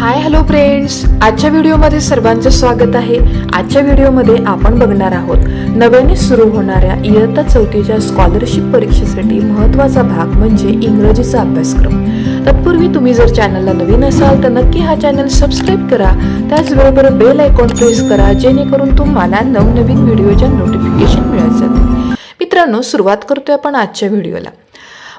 Hi hello friends, आजच्या व्हिडिओमध्ये सर्वांचं स्वागत आहे। आजच्या व्हिडिओमध्ये आपण बघणार आहोत नव्याने सुरू होणाऱ्या इयत्ता 4च्या स्कॉलरशिप परीक्षेसाठी महत्त्वाचा भाग म्हणजे इंग्रजीचा अभ्यासक्रम। तत्पूर्वी तुम्ही जर चॅनलला नवीन असाल तर नक्की हा चॅनल सबस्क्राइब करा, त्याचबरोबर बेल आयकॉन प्रेस करा जेणेकरून तुम्हाला नवनवीन व्हिडिओच्या नोटिफिकेशन मिळत जातील। मित्रांनो, सुरुवात करतोय आपण आजच्या व्हिडिओला।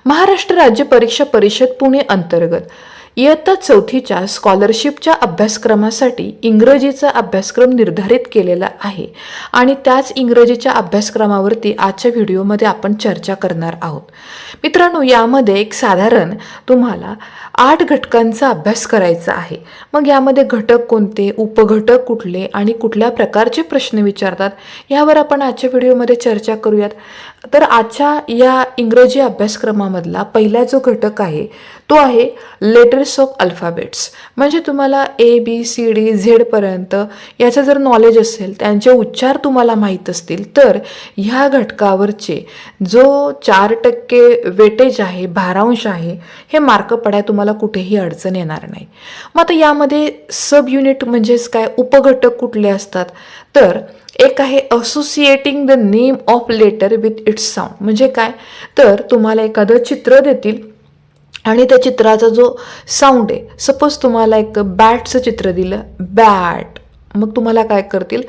महाराष्ट्र राज्य परीक्षा परिषद पुणे अंतर्गत इयत्ता 4च्या स्कॉलरशिपच्या अभ्यासक्रमासाठी इंग्रजीचा अभ्यासक्रम निर्धारित केलेला आहे आणि त्याच इंग्रजीच्या अभ्यासक्रमावरती आजच्या व्हिडिओमध्ये आपण चर्चा करणार आहोत। मित्रांनो, यामध्ये एक साधारण तुम्हाला 8 घटकांचा अभ्यास करायचा आहे। मग यामध्ये घटक कोणते, उपघटक कुठले आणि कुठल्या प्रकारचे प्रश्न विचारतात यावर आपण आजच्या व्हिडिओमध्ये चर्चा करूयात। तर आजच्या या इंग्रजी अभ्यासक्रमामधला पहिला जो घटक आहे तो आहे लेटर्स ऑफ अल्फाबेट्स। म्हणजे तुम्हाला ABCD Z पर्यंत याचं जर नॉलेज असेल, त्यांचे उच्चार तुम्हाला माहीत असतील तर ह्या घटकावरचे जो 4% वेटेज आहे, भारांश आहे, हे मार्क पडायला तुम्हाला कुठेही अडचण येणार नाही। मग आता यामध्ये सब युनिट म्हणजेच काय, उपघटक कुठले असतात तर एक आहे associating the name of letter with its sound. म्हणजे काय तर तुम्हाला एखादं चित्र देतील आणि त्या चित्राचा जो साऊंड आहे, सपोज तुम्हाला एक बॅटचं चित्र दिलं, बॅट, मग तुम्हाला काय करतील,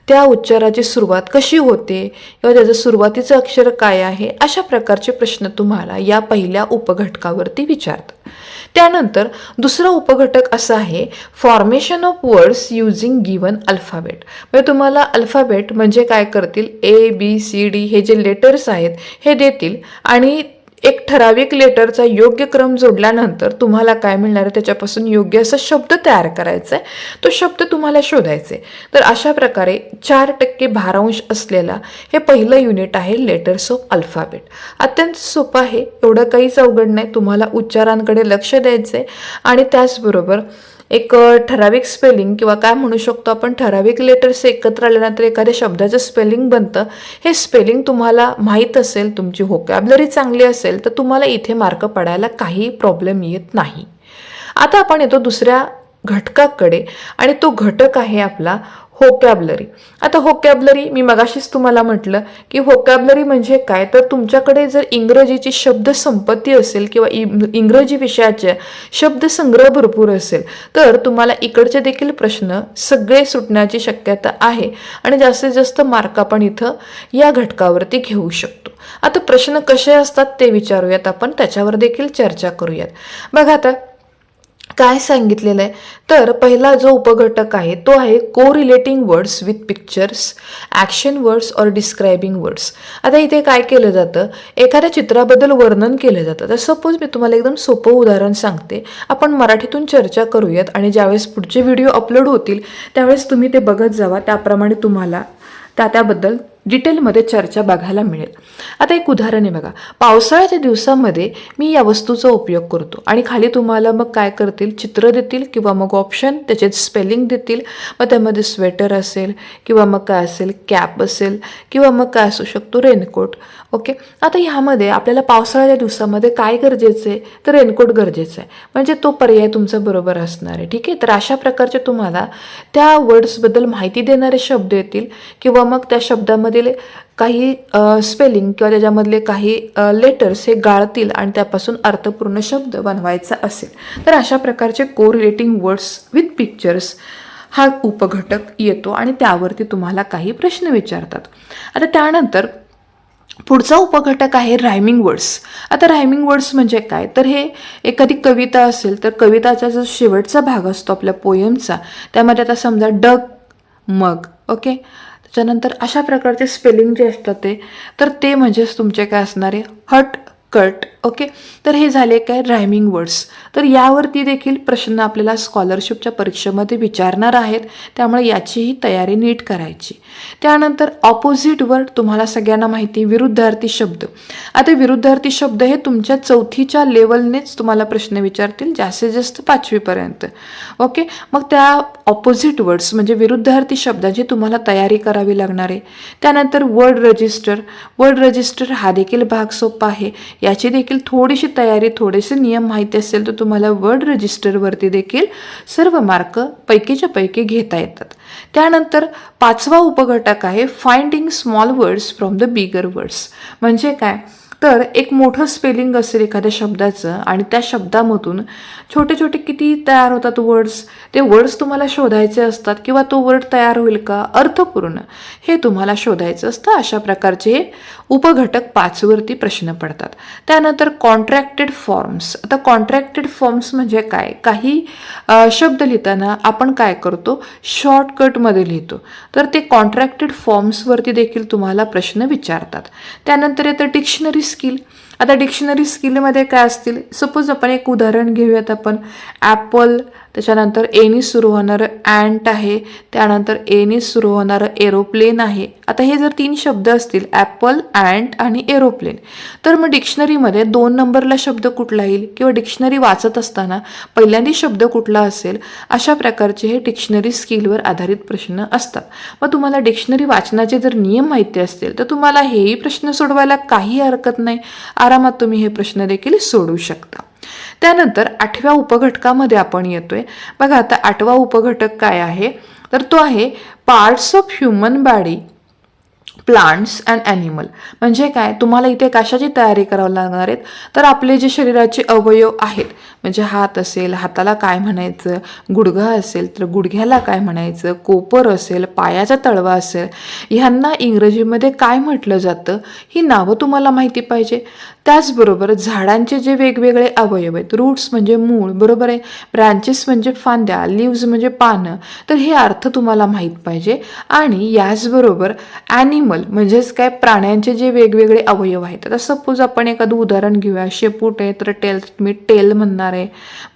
त्या उच्चाराची सुरुवात कशी होते किंवा त्याचं सुरुवातीचं अक्षर काय आहे, अशा प्रकारचे प्रश्न तुम्हाला या पहिल्या उपघटकावरती विचारतात। त्यानंतर दुसरा उपघटक असा आहे formation of words using given alphabet. म्हणजे तुम्हाला अल्फाबेट म्हणजे काय करतील, ABCD हे जे लेटर्स आहेत हे देतील आणि एक ठराविक लेटरचा योग्य क्रम जोडल्यानंतर तुम्हाला काय मिळणार आहे, त्याच्यापासून योग्य असा शब्द तयार करायचा आहे, तो शब्द तुम्हाला शोधायचा आहे। तर अशा प्रकारे 4% भारांश असलेला हे पहिलं युनिट आहे लेटर्स ऑफ अल्फाबेट। अत्यंत सोपं आहे, एवढं काहीच अवघड नाही, तुम्हाला उच्चारांकडे लक्ष द्यायचं आहे आणि त्याचबरोबर एक ठराविक स्पेलिंग किंवा काय म्हणू शकतो आपण, ठराविक लेटर्स एकत्र आल्यानंतर एखाद्या शब्दाचं स्पेलिंग बनतं। हे स्पेलिंग तुम्हाला माहीत असेल, तुमची व्होकॅब्युलरी चांगली असेल तर तुम्हाला इथे मार्क पडायला काही प्रॉब्लेम येत नाही। आता आपण येतो दुसऱ्या घटकाकडे आणि तो घटक आहे आपला व्होकॅब्युलरी। आता व्होकॅब्युलरी मी मगाशीच तुम्हाला म्हटलं की व्होकॅब्युलरी म्हणजे काय, तर तुमच्याकडे जर इंग्रजीची शब्दसंपत्ती असेल किंवा इंग्रजी विषयाचे शब्दसंग्रह भरपूर असेल तर तुम्हाला इकडचे देखील प्रश्न सगळे सुटण्याची शक्यता आहे आणि जास्तीत जास्त मार्क आपण इथं या घटकावरती घेऊ शकतो। आता प्रश्न कसे असतात ते विचारूयात आपण, त्याच्यावर देखील चर्चा करूयात। बघा आता काय सांगितलेलं आहे, तर पहिला जो उपघटक आहे तो आहे correlating words with pictures, action words और डिस्क्रायबिंग वर्ड्स। आता इथे काय केलं जातं, एखाद्या चित्राबद्दल वर्णन केलं जातं। तर सपोज मी तुम्हाला एकदम सोपं उदाहरण सांगते, आपण मराठीतून चर्चा करूयात आणि ज्यावेळेस पुढचे व्हिडिओ अपलोड होतील त्यावेळेस तुम्ही ते बघत जावा, त्याप्रमाणे तुम्हाला त्याबद्दल डिटेलमध्ये चर्चा बघायला मिळेल। आता एक उदाहरण आहे बघा, पावसाळ्याच्या दिवसामध्ये मी या वस्तूचा उपयोग करतो आणि खाली तुम्हाला मग काय करतील, चित्र देतील किंवा मग ऑप्शन त्याचे स्पेलिंग देतील। मग त्यामध्ये स्वेटर असेल किंवा मग काय असेल, कॅप असेल किंवा मग काय असू शकतो, रेनकोट। ओके, आता ह्यामध्ये आपल्याला पावसाळ्याच्या दिवसामध्ये काय गरजेचं आहे, तर रेनकोट गरजेचं आहे, म्हणजे तो पर्याय तुमचा बरोबर असणार आहे। ठीक आहे, तर अशा प्रकारचे तुम्हाला त्या वर्ड्सबद्दल माहिती देणारे शब्द येतील किंवा मग त्या शब्दामध्ये काही स्पेलिंग किंवा त्याच्यामधले काही लेटर्स हे गाळतील आणि त्यापासून अर्थपूर्ण शब्द बनवायचा असेल तर अशा प्रकारचे कोरिलेटिंग वर्ड्स विथ पिक्चर्स हा उपघटक येतो आणि त्यावरती तुम्हाला काही प्रश्न विचारतात। आता त्यानंतर पुढचा उपघटक आहे रायमिंग वर्ड्स। आता रायमिंग वर्ड्स म्हणजे काय, तर हे एखादी कविता असेल तर कविताचा जो शेवटचा भाग असतो आपल्या पोयमचा, त्यामध्ये आता समजा डग, मग, ओके, त्यानंतर अशा प्रकारचे स्पेलिंग जे असतात ते म्हणजेच तुमचे काय असणारे, हट, कट। ओके, तर हे झाले काय रायमिंग वर्ड्स। तर यावरती देखील प्रश्न आपल्याला स्कॉलरशिपच्या परीक्षेमध्ये विचारणार आहेत, त्यामुळे याचीही तयारी नीट करायची। त्यानंतर ऑपोजिट वर्ड, तुम्हाला सगळ्यांना माहिती, विरुद्धार्थी शब्द। आता विरुद्धार्थी शब्द हे तुमच्या 4थीच्या लेवलनेच तुम्हाला प्रश्न विचारतील, जास्तीत जास्त 5वी पर्यंत। ओके, मग त्या ऑपोजिट वर्ड्स म्हणजे विरुद्धार्थी शब्दाची तुम्हाला तयारी करावी लागणार आहे। त्यानंतर वर्ड रजिस्टर, वर्ड रजिस्टर हा देखील भाग सोपा आहे, याची देखील देखील थोडीशी तयारी, थोडेसे नियम माहिती असेल तर तुम्हाला वर्ड रजिस्टरवरती देखील सर्व मार्क पैकीच्या पैकी घेता येतात. त्यानंतर 5वा उपघटक आहे finding small words from the bigger words. म्हणजे काय, तर एक मोठं स्पेलिंग असेल एखाद्या शब्दाचं आणि त्या शब्दामधून छोटे छोटे किती तयार होतात वर्ड्स, ते वर्ड्स तुम्हाला शोधायचे असतात किंवा तो वर्ड तयार होईल का अर्थपूर्ण हे तुम्हाला शोधायचं असतं. अशा प्रकारचे हे उपघटक 5 वरती प्रश्न पडतात. त्यानंतर कॉन्ट्रॅक्टेड फॉर्म्स. आता कॉन्ट्रॅक्टेड फॉर्म्स म्हणजे काय, काही शब्द लिहिताना आपण काय करतो, शॉर्टकटमध्ये लिहितो, तर ते कॉन्ट्रॅक्टेड फॉर्म्सवरती देखील तुम्हाला प्रश्न विचारतात. त्यानंतर येतं डिक्शनरी स्किल. आता डिक्शनरी स्किलमध्ये काय असतील, सपोज आपण एक उदाहरण घेऊयात. आपण ॲपल, त्याच्यानंतर एनी सुरू होणारं अँट आहे, त्यानंतर एनी सुरू होणारं एरोप्लेन आहे. आता हे जर 3 शब्द असतील, ॲपल, अँट आणि एरोप्लेन, तर मग डिक्शनरीमध्ये 2 नंबरला शब्द कुठला येईल किंवा डिक्शनरी वाचत असताना पहिल्यांदा शब्द कुठला असेल, अशा प्रकारचे हे डिक्शनरी स्किलवर आधारित प्रश्न असतात. मग तुम्हाला डिक्शनरी वाचनाचे जर नियम माहिती असतील तर तुम्हाला हेही प्रश्न सोडवायला काही हरकत नाही, आरामात तुम्ही हे प्रश्न देखील सोडवू शकता. त्यानंतर 8व्या उपघटकामध्ये आपण येतोय. बघा आता 8वा उपघटक काय आहे, तर तो आहे parts of human body, plants and animal. म्हणजे काय, तुम्हाला इथे कशाची तयारी करावी लागणार आहेत, तर आपले जे शरीराचे अवयव आहेत, म्हणजे हात असेल, हाताला काय म्हणायचं, गुडघा असेल तर गुडघ्याला काय म्हणायचं, कोपर असेल, पायाचा तळवा असेल, ह्यांना इंग्रजीमध्ये काय म्हटलं जातं ही नावं तुम्हाला माहिती पाहिजे. त्याचबरोबर झाडांचे जे वेगवेगळे अवयव आहेत, रूट्स म्हणजे मूळ, बरोबर आहे, ब्रँचेस म्हणजे फांद्या, लिव्ज म्हणजे पानं, तर हे अर्थ तुम्हाला माहीत पाहिजे. आणि याचबरोबर ॲनिमल म्हणजेच काय, प्राण्यांचे जे वेगवेगळे अवयव आहेत. आता सपोज आपण एखादं उदाहरण घेऊया, शेपूट आहे तर टेल, मी टेल म्हणणार आहे,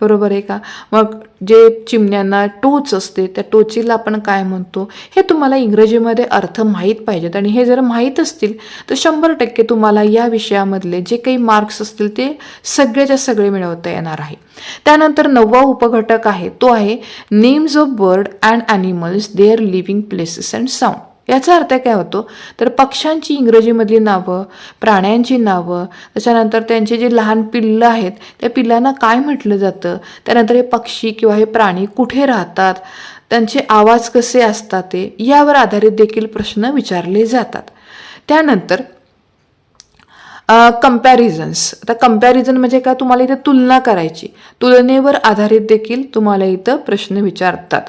बरोबर आहे का. मग जे चिमण्यांना टोच असते, त्या टोचीला आपण काय म्हणतो, हे तुम्हाला इंग्रजीमध्ये अर्थ माहीत पाहिजेत. आणि हे जर माहीत असतील तर 100% तुम्हाला या विषयामधले जे काही मार्क्स असतील ते सगळेच्या सगळे मिळवता येणार आहे. त्यानंतर 9वा उपघटक आहे, तो आहे names of bird and animals, their living places and sound. याचा अर्थ काय होतो, तर पक्ष्यांची इंग्रजीमधली नावं, प्राण्यांची नावं, त्याच्यानंतर त्यांचे जे लहान पिल्लं आहेत त्या पिल्लांना काय म्हटलं जातं, त्यानंतर हे पक्षी किंवा हे प्राणी कुठे राहतात, त्यांचे आवाज कसे असतात, ते यावर आधारित देखील प्रश्न विचारले जातात. त्यानंतर कंपॅरिझन्स. आता कंपॅरिझन म्हणजे काय, तुम्हाला इथे तुलना करायची, तुलनेवर आधारित देखील तुम्हाला इथं प्रश्न विचारतात.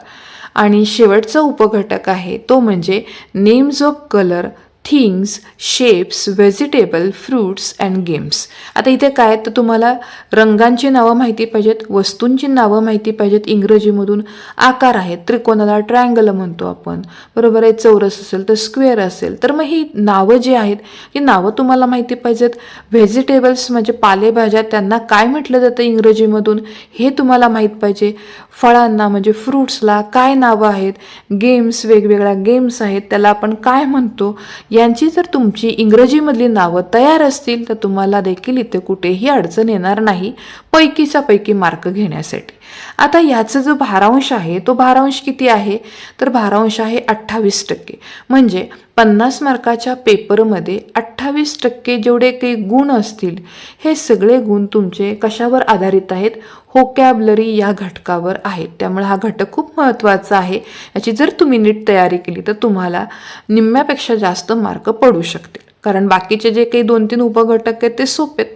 आणि शेवटचा उपघटक आहे तो म्हणजे names of colour, things, shapes, vegetable, fruits and games. आता इथे काय, तर तुम्हाला रंगांची नावं माहिती पाहिजेत, वस्तूंची नावं माहिती पाहिजेत इंग्रजीमधून, आकार आहेत, त्रिकोणाला ट्रायंगल म्हणतो आपण, बरोबर आहे, चौरस असेल तर स्क्वेअर असेल, तर मग ही नावं जी आहेत ही नावं तुम्हाला माहिती पाहिजेत. व्हेजिटेबल्स म्हणजे पालेभाज्या, त्यांना काय म्हटलं जातं इंग्रजीमधून हे तुम्हाला माहीत पाहिजे. फळांना म्हणजे फ्रूट्सला काय नावं आहेत, गेम्स, वेगवेगळ्या गेम्स आहेत त्याला आपण काय म्हणतो, यांची जर तुमची इंग्रजीमधली नावं तयार असतील तर तुम्हाला देखील इथे कुठेही अडचण येणार नाही पैकीच्या पैकी मार्क घेण्यासाठी. आता याचा जो भारांश आहे तो भारांश किती आहे, तर भारांश आहे 28%. म्हणजे 50 मार्काच्या पेपरमध्ये 28% जेवढे काही गुण असतील हे सगळे गुण तुमचे कशावर आधारित आहेत, व्होकॅब्युलरी या घटकावर आहेत. त्यामुळे हा घटक खूप महत्त्वाचा आहे. याची जर तुम्ही नीट तयारी केली तर तुम्हाला निम्म्यापेक्षा जास्त मार्क पडू शकतील. कारण बाकीचे जे काही 2-3 उपघटक आहेत ते सोपे आहेत,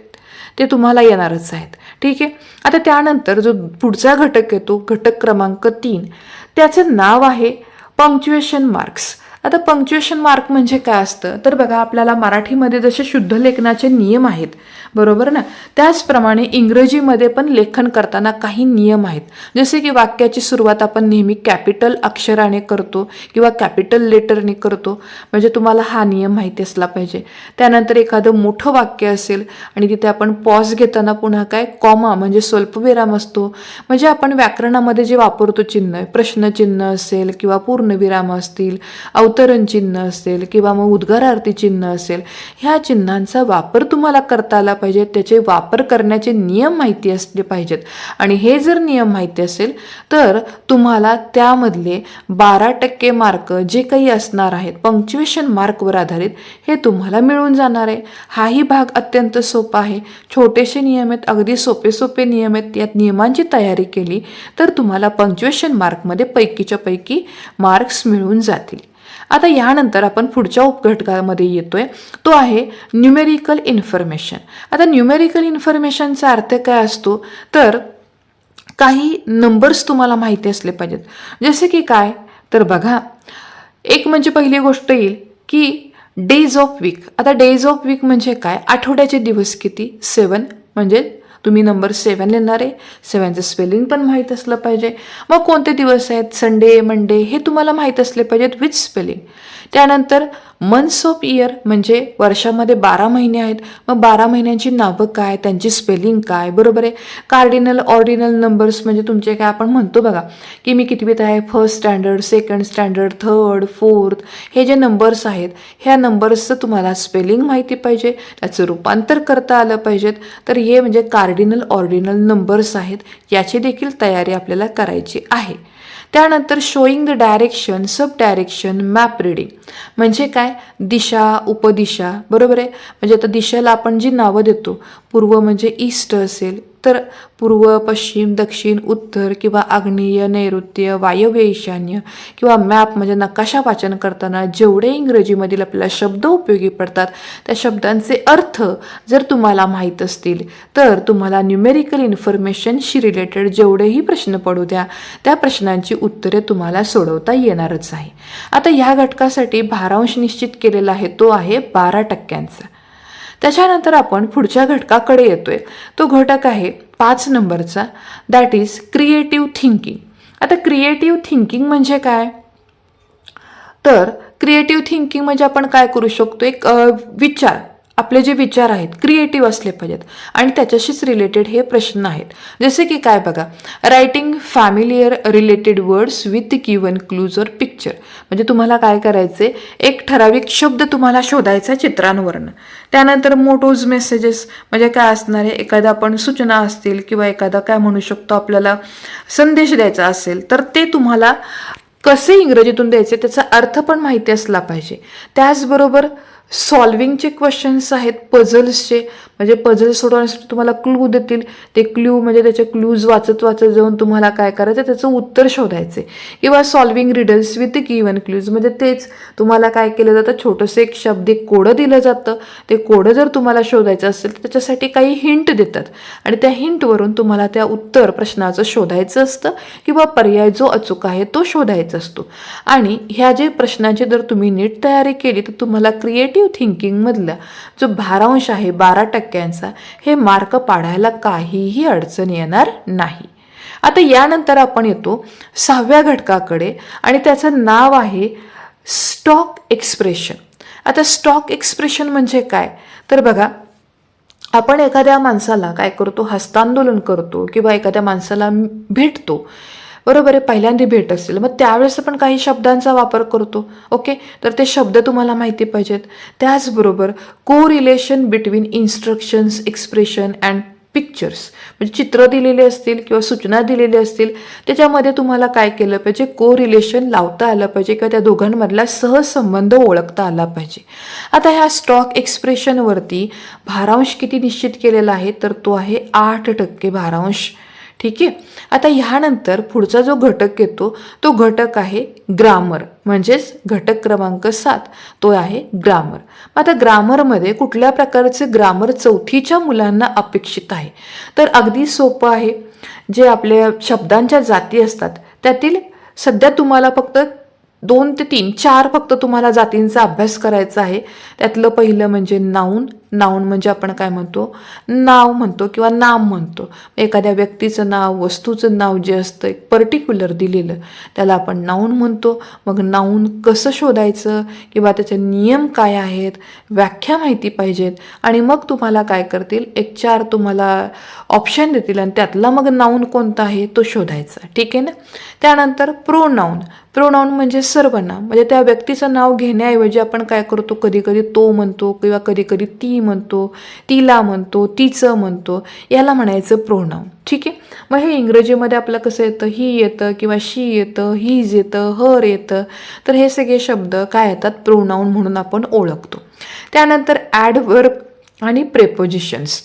ते तुम्हाला येणारच आहेत. ठीक आहे. आता त्यानंतर जो पुढचा घटक येतो, घटक क्रमांक 3, त्याचं नाव आहे पंक्च्युएशन मार्क्स. आता पंक्च्युएशन मार्क म्हणजे काय असतं, तर बघा आपल्याला मराठीमध्ये जसे शुद्ध लेखनाचे नियम आहेत, बरोबर ना, त्याचप्रमाणे इंग्रजीमध्ये पण लेखन करताना काही नियम आहेत. जसे की वाक्याची सुरुवात आपण नेहमी कॅपिटल अक्षराने करतो किंवा कॅपिटल लेटरने करतो, म्हणजे तुम्हाला हा नियम माहिती असला पाहिजे. त्यानंतर एखादं मोठं वाक्य असेल आणि तिथे आपण पॉज घेताना पुन्हा काय, कॉमा म्हणजे स्वल्पविराम असतो. म्हणजे आपण व्याकरणामध्ये जे वापरतो चिन्ह, प्रश्नचिन्ह असेल किंवा पूर्णविराम असतील, अवतरण चिन्ह असेल किंवा मग उद्गारार्थी चिन्ह असेल, ह्या चिन्हांचा वापर तुम्हाला करता आला पाहिजे. पाहिजेत, त्याचे वापर करण्याचे नियम माहिती असले पाहिजेत. आणि हे जर नियम माहिती असेल तर तुम्हाला त्यामधले 12% मार्क जे काही असणार आहेत पंक्च्युएशन मार्कवर आधारित हे तुम्हाला मिळून जाणार आहे. हाही भाग अत्यंत सोपा आहे. छोटेसे नियम आहेत, अगदी सोपे सोपे नियम आहेत. यात नियमांची तयारी केली तर तुम्हाला पंक्च्युएशन मार्कमध्ये पैकीच्या पैकी मार्क्स मिळून जातील. आता यानंतर आपण पुढच्या उपघटकामध्ये येतोय, तो आहे न्यूमेरिकल इन्फॉर्मेशन. आता न्यूमेरिकल इन्फॉर्मेशनचा अर्थ काय असतो तर काही नंबर्स तुम्हाला माहिती असले पाहिजेत. जसे की काय तर बघा, एक म्हणजे पहिली गोष्ट येईल की डेज ऑफ वीक. आता डेज ऑफ वीक म्हणजे काय, आठवड्याचे दिवस किती, 7 म्हणजे तुम्ही नंबर 7 लिहिणार आहे. 7चं स्पेलिंग पण माहीत असलं पाहिजे. मग कोणते दिवस आहेत, संडे मंडे हे तुम्हाला माहीत असले पाहिजेत विथ स्पेलिंग. त्यानंतर मंथ्स ऑफ इयर म्हणजे वर्षामध्ये 12 महिने आहेत, मग 12 महिन्यांची नावं काय, त्यांची स्पेलिंग काय, बरोबर आहे. कार्डिनल ऑर्डिनल नंबर्स म्हणजे तुमचे काय आपण म्हणतो बघा की मी कितवीत आहे, first standard, second standard, third, fourth, हे जे नंबर्स आहेत ह्या नंबर्सचं तुम्हाला स्पेलिंग माहिती पाहिजे, त्याचं रूपांतर करता आलं पाहिजेत. तर हे म्हणजे कार्डिनल ऑर्डिनल नंबर्स आहेत, याची देखील तयारी आपल्याला करायची आहे. त्यानंतर showing the direction, sub direction, map reading म्हणजे काय, दिशा उपदिशा, बरोबर आहे. म्हणजे आता दिशेला आपण जी नावं देतो, पूर्व म्हणजे ईस्ट असेल तर पूर्व, पश्चिम, दक्षिण, उत्तर किंवा आग्नेय, नैऋत्य, वायव्य, ईशान्य, किंवा मॅप म्हणजे नकाशा वाचन करताना जेवढे इंग्रजीमधील आपल्याला शब्द उपयोगी पडतात त्या शब्दांचे अर्थ जर तुम्हाला माहीत असतील तर तुम्हाला न्यूमेरिकल इन्फॉर्मेशनशी रिलेटेड जेवढेही प्रश्न पडू द्या त्या प्रश्नांची उत्तरे तुम्हाला सोडवता येणारच आहे. आता ह्या घटकासाठी भारांश निश्चित केलेला आहे, तो आहे 12%. त्याच्यानंतर आपण पुढच्या घटकाकडे येतोय, तो घटक आहे 5 नंबरचा, दॅट इज क्रिएटिव्ह थिंकिंग. आता क्रिएटिव्ह थिंकिंग म्हणजे काय तर क्रिएटिव्ह थिंकिंग म्हणजे आपण काय करू शकतो, एक विचार, आपले जे विचार आहेत क्रिएटिव्ह असले पाहिजेत आणि त्याच्याशीच रिलेटेड हे प्रश्न आहेत. जसे की काय बघा, writing familiar related words with given clues और पिक्चर. म्हणजे तुम्हाला काय करायचे, एक ठराविक शब्द तुम्हाला शोधायचा चित्रांवरनं. त्यानंतर मोटोज मेसेजेस म्हणजे काय असणार आहे, एखादा आपण सूचना असतील किंवा एखादा काय म्हणू शकतो आपल्याला संदेश द्यायचा असेल तर ते तुम्हाला कसे इंग्रजीतून द्यायचे त्याचा अर्थ पण माहिती असला पाहिजे. त्याचबरोबर सॉल्विंगचे क्वेश्चन्स आहेत, पझल्सचे म्हणजे पझल सोडवण्यासाठी तुम्हाला क्लू देतील, ते क्लू म्हणजे त्याचे क्लूज वाचत वाचत जाऊन तुम्हाला काय करायचं त्याचं उत्तर शोधायचे. किंवा solving riddles with given clues म्हणजे तेच तुम्हाला काय केलं जातं, छोटंसं एक शब्द एक कोडं दिलं जातं, ते कोडं जर तुम्हाला शोधायचं असेल तर त्याच्यासाठी काही हिंट देतात आणि त्या हिंटवरून तुम्हाला त्या उत्तर प्रश्नाचं शोधायचं असतं किंवा पर्याय जो अचूक आहे तो शोधायचा असतो. आणि ह्या जे प्रश्नांची जर तुम्ही नीट तयारी केली तर तुम्हाला क्रिएटिव्ह थिंकिंगमधला जो भारांश आहे 12%चा हे मार्क पाडायला काहीही अडचण येणार नाही. आता यानंतर आपण येतो 6व्या घटकाकडे आणि त्याचं नाव आहे स्टॉक एक्सप्रेशन. आता स्टॉक एक्सप्रेशन म्हणजे काय तर बघा, आपण एखाद्या माणसाला काय करतो, हस्तांदोलन करतो किंवा एखाद्या माणसाला भेटतो, बरोबर आहे, पहिल्यांदा भेट असेल मग त्यावेळेस आपण काही शब्दांचा वापर करतो. ओके, तर ते शब्द तुम्हाला माहिती पाहिजेत. त्याचबरोबर को relation between instructions, expression and pictures म्हणजे चित्र दिलेले असतील किंवा सूचना दिलेल्या असतील त्याच्यामध्ये तुम्हाला काय केलं पाहिजे, को रिलेशन लावता आलं पाहिजे किंवा त्या दोघांमधला सहसंबंध ओळखता आला पाहिजे. आता ह्या स्टॉक एक्सप्रेशनवरती भारांश किती निश्चित केलेला आहे तर तो आहे 8% भारांश. ठीक आहे. आता ह्यानंतर पुढचा जो घटक येतो तो घटक आहे ग्रामर म्हणजेच घटक क्रमांक 7 तो आहे ग्रामर. आता ग्रामरमध्ये कुठल्या प्रकारचे ग्रामर 4थीच्या मुलांना अपेक्षित आहे तर अगदी सोपं आहे. जे आपल्या शब्दांच्या जाती असतात त्यातील सध्या तुम्हाला फक्त 2 ते 3 4 फक्त तुम्हाला जातींचा अभ्यास करायचा आहे. त्यातलं पहिलं म्हणजे नाऊन. नाऊन म्हणजे आपण काय म्हणतो, नाव म्हणतो किंवा नाम म्हणतो. एखाद्या व्यक्तीचं नाव, वस्तूचं नाव जे असतं एक पर्टिक्युलर दिलेलं त्याला आपण नाऊन म्हणतो. मग नाऊन कसं शोधायचं किंवा त्याचे नियम काय आहेत, व्याख्या माहिती पाहिजेत आणि मग तुम्हाला काय करतील, एक 4 तुम्हाला ऑप्शन देतील आणि त्यातला मग नाऊन कोणता आहे तो शोधायचा. ठीक आहे ना. त्यानंतर प्रोनाऊन. प्रोनाऊन म्हणजे सर्वनाम म्हणजे त्या व्यक्तीचं नाव घेण्याऐवजी आपण काय करतो, कधी कधी तो म्हणतो किंवा कधी कधी ती म्हणतो, तिला म्हणतो, तिचं म्हणतो, याला म्हणायचं प्रोनाऊन. ठीक आहे. मग हे इंग्रजीमध्ये आपलं कसं येतं, ही येतं किंवा शी येतं, हीज येतं, हर येतं. तर हे सगळे शब्द काय येतात, प्रोनाऊन म्हणून आपण ओळखतो. त्यानंतर ॲडव्हर्ब आणि प्रेपोजिशन्स.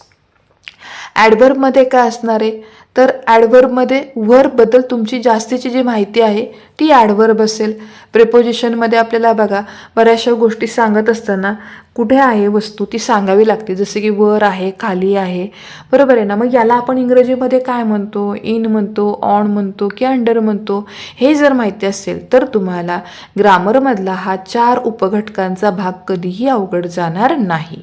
ॲडव्हर्बमध्ये काय असणार आहे, तर ॲडव्हर्बमध्ये वर्बबद्दल तुमची जास्तीची जी माहिती आहे ती ॲडव्हर्ब असेल. प्रेपोजिशनमध्ये आपल्याला बघा बऱ्याचशा गोष्टी सांगत असताना कुठे आहे वस्तू ती सांगावी लागते, जसे की वर आहे, खाली आहे, बरोबर आहे ना. मग याला आपण इंग्रजीमध्ये काय म्हणतो, इन म्हणतो, ऑन म्हणतो की अंडर म्हणतो, हे जर माहिती असेल तर तुम्हाला ग्रामरमधला हा 4 उपघटकांचा भाग कधीही अवघड जाणार नाही.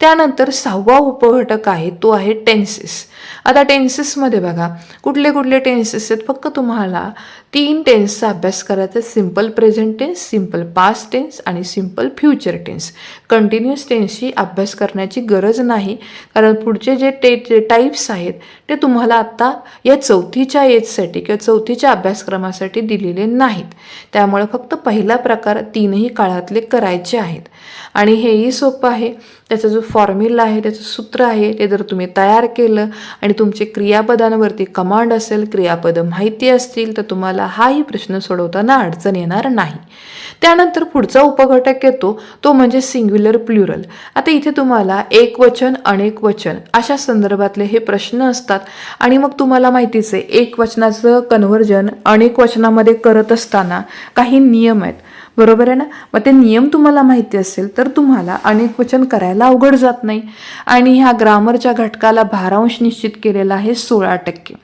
त्यानंतर 6वा उपघटक आहे तो आहे टेन्सेस. आता टेन्सेसमध्ये बघा कुठले कुठले टेन्सेस आहेत, फक्त तुम्हाला 3 टेन्सचा अभ्यास करायचा. Simple present tense, simple past tense आणि सिम्पल फ्युचर टेन्स. कंटिन्युअस टेन्सची अभ्यास करण्याची गरज नाही, कारण पुढचे जे टाईप्स आहेत ते तुम्हाला आत्ता या 4थीच्या एजसाठी किंवा 4थीच्या अभ्यासक्रमासाठी दिलेले नाहीत. त्यामुळे फक्त पहिला प्रकार 3ही काळातले करायचे आहेत. आणि हेही सोपं आहे. त्याचा जो फॉर्म्युला आहे, त्याचं सूत्र आहे, ते जर तुम्ही तयार केलं आणि तुमचे क्रियापदांवरती कमांड असेल, क्रियापदं माहिती असतील, तर तुम्हाला हाही प्रश्न सोडवताना अडचण येणार नाही. त्यानंतर पुढचा उपघटक येतो तो म्हणजे सिंग्युलर प्लुरल. आता इथे तुम्हाला एकवचन, अनेक वचन अशा संदर्भातले हे प्रश्न असतात. आणि मग तुम्हाला माहितीच आहे एक वचनाचं कन्व्हर्जन अनेक वचनामध्ये करत असताना काही नियम आहेत, बरोबर आहे ना. मग ते नियम तुम्हाला माहिती असेल तर तुम्हाला अनेक वचन करायला अवघड जात नाही. आणि ह्या ग्रामरच्या घटकाला भारांश निश्चित केलेला आहे 16%.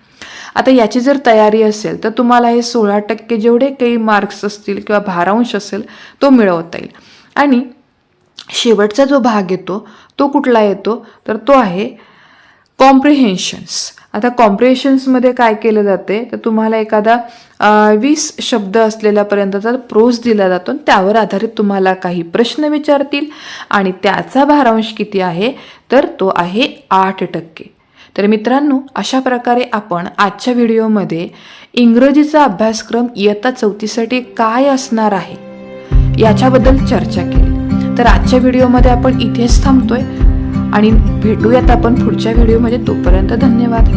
आता याची जर तयारी असेल तर तुम्हाला हे 16% जेवढे काही मार्क्स असतील किंवा भारांश असेल तो मिळवता येईल. आणि शेवटचा जो भाग येतो तो कुठला येतो, तर तो आहे कॉम्प्रिहेन्शन्स. आता कॉम्प्रिहेन्शन्समध्ये काय केलं जाते, तर तुम्हाला एखादा 20 शब्द असलेल्यापर्यंतचा प्रोज दिला जातो, त्यावर आधारित तुम्हाला काही प्रश्न विचारतील आणि त्याचा भारांश किती आहे, तर तो आहे 8%. तर मित्रांनो, अशा प्रकारे आपण आजच्या व्हिडिओमध्ये इंग्रजीचा अभ्यासक्रम इयत्ता 4थीसाठी काय असणार आहे याच्याबद्दल चर्चा केली. तर आजच्या व्हिडिओमध्ये आपण इथेच थांबतोय आणि भेटूयात आपण पुढच्या व्हिडिओमध्ये. तोपर्यंत धन्यवाद.